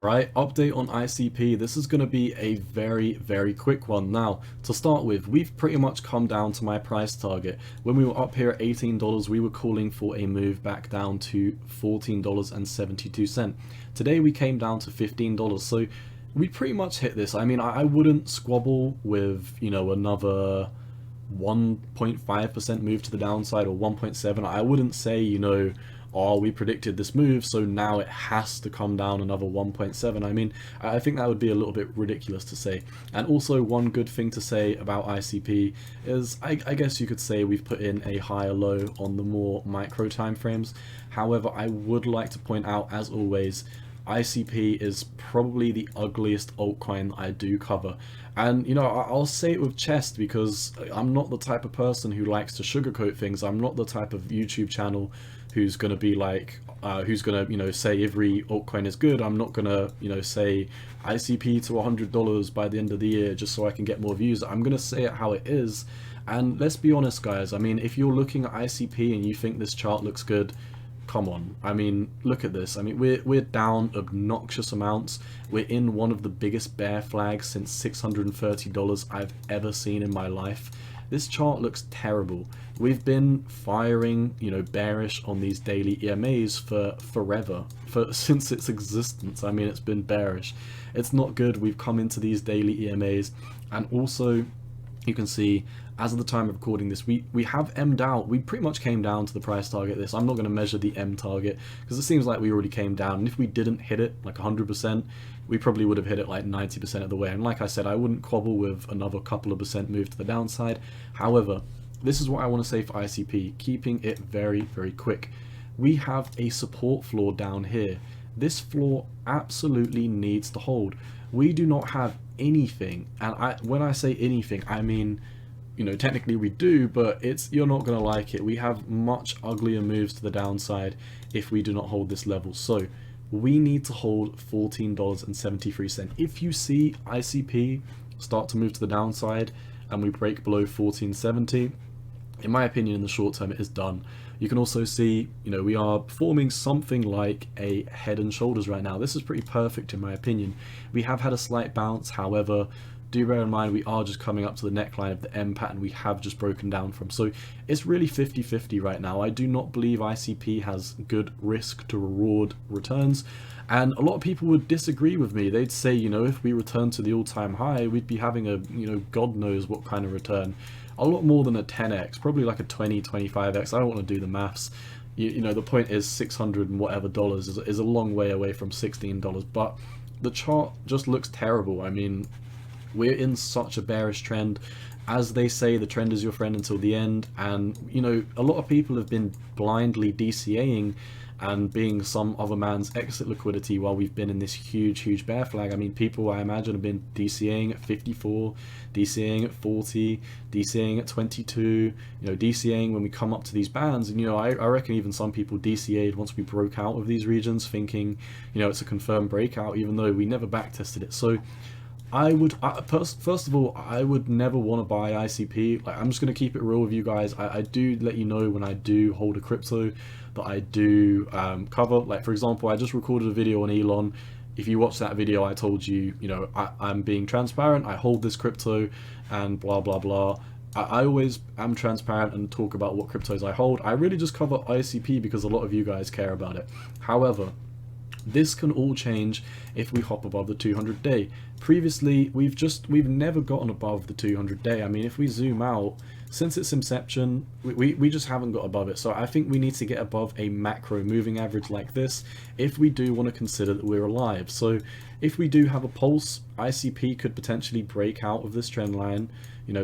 Right, update on ICP. This is going to be a very quick one. Now, to start with, we've pretty much come down to my price target. When we were up here at $18, we were calling for a move back down to $14.72. Today we came down to $15, so we pretty much hit this. I mean, I wouldn't squabble with, another 1.5% move to the downside or 1.7. I wouldn't say, oh, we predicted this move, so now it has to come down another 1.7. I mean, I think that would be a little bit ridiculous to say. And also, one good thing to say about ICP is, I guess you could say we've put in a higher low on the more micro time frames. However, I would like to point out, as always, ICP is probably the ugliest altcoin I do cover. And, I'll say it with chest because I'm not the type of person who likes to sugarcoat things. I'm not the type of YouTube channel who's going to be like, who's going to, say every altcoin is good. I'm not going to, say ICP to $100 by the end of the year just so I can get more views. I'm going to say it how it is. And let's be honest, guys. I mean, if you're looking at ICP and you think this chart looks good, come on. I mean, look at this. I mean, we're down obnoxious amounts. We're in one of the biggest bear flags since $630 I've ever seen in my life. This chart looks terrible. We've been firing, bearish on these daily EMAs for forever, since its existence. I mean, it's been bearish. It's not good. We've come into these daily EMAs, and also you can see, as of the time of recording this, we have M'd out. We pretty much came down to the price target this. I'm not going to measure the M target because it seems like we already came down, and if we didn't hit it like 100%, we probably would have hit it like 90% of the way. And like I said, I wouldn't quibble with another couple of percent move to the downside. However, this is what I want to say for ICP, keeping it very quick. We have a support floor down here. This floor absolutely needs to hold. We do not have anything, and when I say anything, I mean, technically we do, but you're not going to like it. We have much uglier moves to the downside if we do not hold this level. So we need to hold $14.73. If you see ICP start to move to the downside and we break below 14.70, in my opinion, in the short term, it is done. You can also see, we are forming something like a head and shoulders right now. This is pretty perfect in my opinion. We have had a slight bounce, however, do bear in mind we are just coming up to the neckline of the M pattern we have just broken down from. So it's really 50-50 right now. I do not believe ICP has good risk to reward returns. And a lot of people would disagree with me. They'd say, if we return to the all-time high, we'd be having a, God knows what kind of return. A lot more than a 10x, probably like a 20-25x. I don't want to do the maths. The point is 600 and whatever dollars is a long way away from $16. But the chart just looks terrible. I mean, we're in such a bearish trend. As they say, the trend is your friend until the end. And, a lot of people have been blindly DCAing and being some other man's exit liquidity while we've been in this huge bear flag. I mean, people, I imagine, have been DCAing at 54, DCAing at 40, DCAing at 22, DCAing when we come up to these bands. And, I reckon even some people DCA'd once we broke out of these regions thinking, it's a confirmed breakout, even though we never back tested it. So I would, first of all, I would never want to buy ICP. Like, I'm just going to keep it real with you guys. I do let you know when I do hold a crypto that I do cover. Like, for example, I just recorded a video on Elon. If you watch that video, I told you, I'm being transparent. I hold this crypto and blah, blah, blah. I always am transparent and talk about what cryptos I hold. I really just cover ICP because a lot of you guys care about it. However, this can all change if we hop above the 200 day. Previously, we've never gotten above the 200 day. I mean, if we zoom out, since its inception, we just haven't got above it. So I think we need to get above a macro moving average like this if we do want to consider that we're alive. So if we do have a pulse, ICP could potentially break out of this trend line,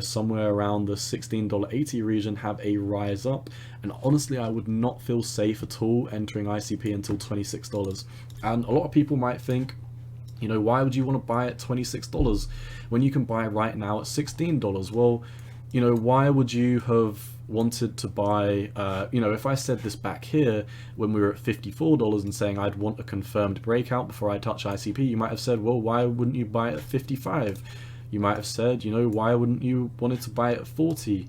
somewhere around the $16.80 region, have a rise up. And honestly, I would not feel safe at all entering ICP until $26. And a lot of people might think, why would you want to buy at $26 when you can buy right now at $16? Well, why would you have wanted to buy, if I said this back here when we were at $54 and saying I'd want a confirmed breakout before I touch ICP, you might have said, well, why wouldn't you buy it at 55? You might have said, why wouldn't you wanted to buy it at 40?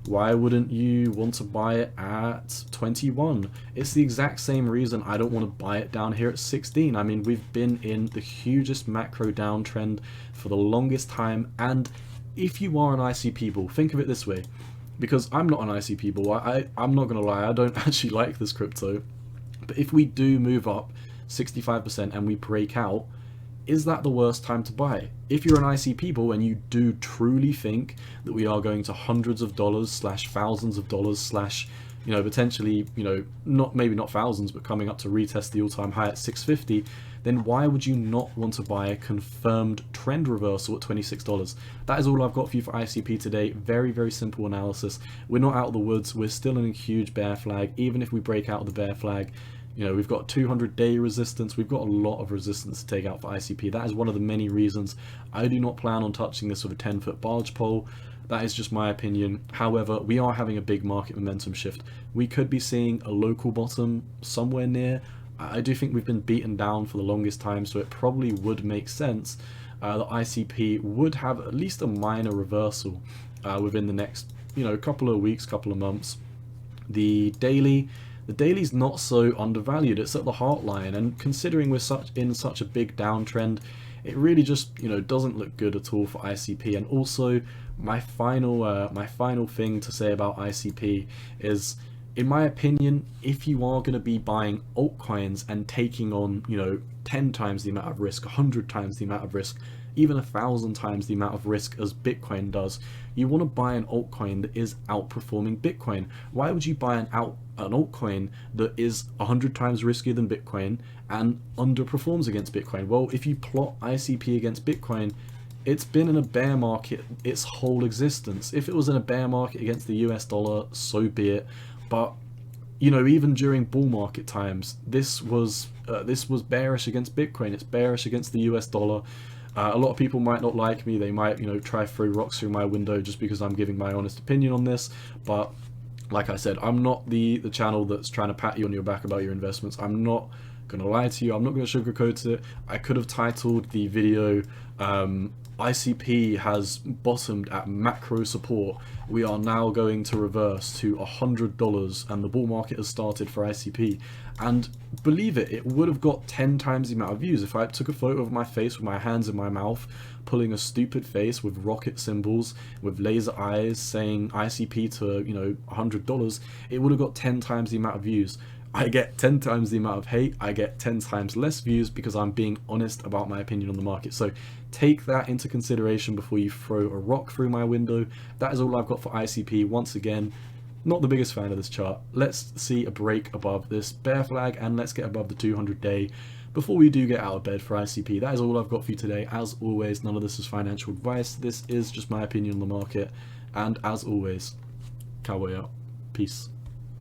Why wouldn't you want to buy it at 21? It's the exact same reason I don't want to buy it down here at 16. I mean, we've been in the hugest macro downtrend for the longest time, and if you are an ICP bull, think of it this way, because I'm not an ICP bull. I'm not gonna lie, I don't actually like this crypto, but if we do move up 65% and we break out, is that the worst time to buy? If you're an ICP bull and you do truly think that we are going to hundreds of dollars slash thousands of dollars slash, you know, potentially, you know, not maybe not thousands, but coming up to retest the all-time high at 650, then why would you not want to buy a confirmed trend reversal at $26? That is all I've got for you for ICP today. Very, very simple analysis. We're not out of the woods. We're still in a huge bear flag. Even if we break out of the bear flag, you know, we've got 200-day resistance. We've got a lot of resistance to take out for ICP. That is one of the many reasons I do not plan on touching this with a 10-foot barge pole. That is just my opinion. However, we are having a big market momentum shift. We could be seeing a local bottom somewhere near. I do think we've been beaten down for the longest time, so it probably would make sense that ICP would have at least a minor reversal within the next, you know, couple of weeks, couple of months. The daily's not so undervalued. It's at the heart line, and considering we're in such a big downtrend, it really just, you know, doesn't look good at all for ICP. And also, my final thing to say about ICP is, in my opinion, if you are going to be buying altcoins and taking on, you know, 10 times the amount of risk, 100 times the amount of risk, even 1,000 times the amount of risk as Bitcoin does, you want to buy an altcoin that is outperforming Bitcoin. Why would you buy an altcoin that is 100 times riskier than Bitcoin and underperforms against Bitcoin? Well, if you plot ICP against Bitcoin, it's been in a bear market its whole existence. If it was in a bear market against the US dollar, so be it. But, you know, even during bull market times, this was bearish against Bitcoin. It's bearish against the US dollar. A lot of people might not like me. They might, you know, try to throw rocks through my window just because I'm giving my honest opinion on this. But like I said, I'm not the channel that's trying to pat you on your back about your investments. I'm not gonna lie to you. I'm not gonna sugarcoat it. I could have titled the video ICP has bottomed at macro support. We are now going to reverse to $100 and the bull market has started for ICP. And believe it, it would have got 10 times the amount of views if I took a photo of my face with my hands in my mouth, pulling a stupid face with rocket symbols, with laser eyes, saying ICP to, you know, $100. It would have got 10 times the amount of views. I get 10 times the amount of hate. I get 10 times less views because I'm being honest about my opinion on the market. So take that into consideration before you throw a rock through my window. That is all I've got for ICP. Once again, not the biggest fan of this chart. Let's see a break above this bear flag and let's get above the 200-day before we do get out of bed for ICP. That is all I've got for you today. As always, none of this is financial advice. This is just my opinion on the market. And as always, cowboy out. Peace.